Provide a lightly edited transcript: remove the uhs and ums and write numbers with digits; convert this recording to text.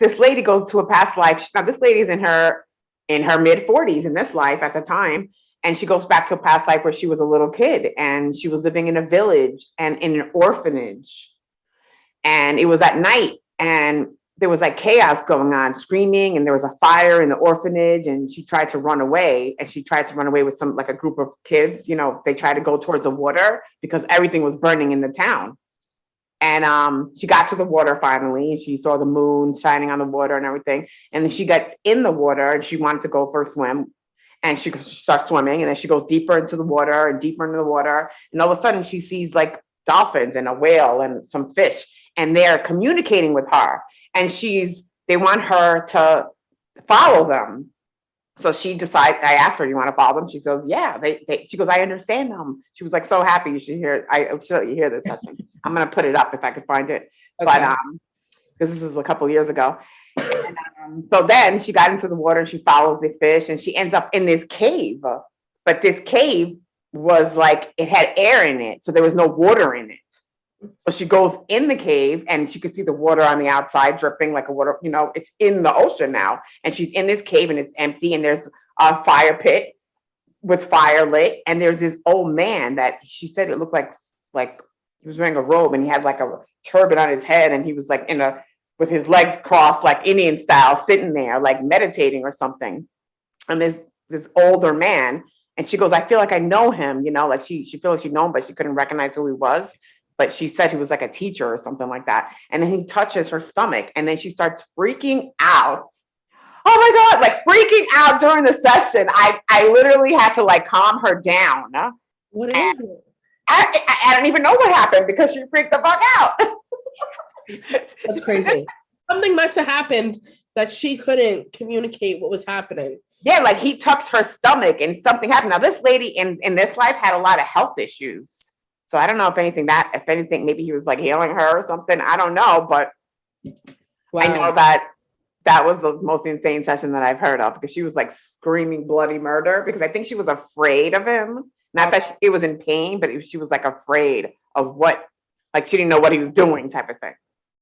this lady goes to a past life. Now this lady's in her mid 40s in this life at the time. And she goes back to a past life where she was a little kid and she was living in a village and in an orphanage. And it was at night and there was like chaos going on, screaming, and there was a fire in the orphanage. And she tried to run away, and she tried to run away with some like a group of kids. You know, they tried to go towards the water because everything was burning in the town. And she got to the water finally, and she saw the moon shining on the water and everything. And then she got in the water and she wanted to go for a swim. And she starts swimming, and then she goes deeper into the water and deeper into the water. And all of a sudden she sees like dolphins and a whale and some fish, and they're communicating with her. And they want her to follow them. So she decides, I asked her, "Do you want to follow them?" She says, "Yeah." She goes, "I understand them." She was like so happy. You should hear. I'll let you hear this session. I'm gonna put it up if I could find it. Okay. But because this is a couple years ago. And, so then she got into the water and she follows the fish and she ends up in this cave. But this cave was like, it had air in it. So there was no water in it. So she goes in the cave and she could see the water on the outside dripping like a water, it's in the ocean now. And she's in this cave and it's empty and there's a fire pit with fire lit. And there's this old man that she said it looked like he was wearing a robe and he had like a turban on his head and he was like with his legs crossed like Indian style, sitting there like meditating or something. And this older man, and she goes, "I feel like I know him," like she feels like she know him, but she couldn't recognize who he was. But she said he was like a teacher or something like that. And then he touches her stomach and then she starts freaking out. Oh my God, like freaking out during the session. I literally had to like calm her down. What is it? I don't even know what happened because she freaked the fuck out. That's crazy. Something must have happened that she couldn't communicate what was happening. Yeah, like he touched her stomach and something happened. Now this lady in this life had a lot of health issues. So I don't know if anything, maybe he was like healing her or something. I don't know, but wow. I know that was the most insane session that I've heard of because she was like screaming bloody murder because I think she was afraid of him. Not that it was in pain, but she was like afraid of what, like she didn't know what he was doing type of thing.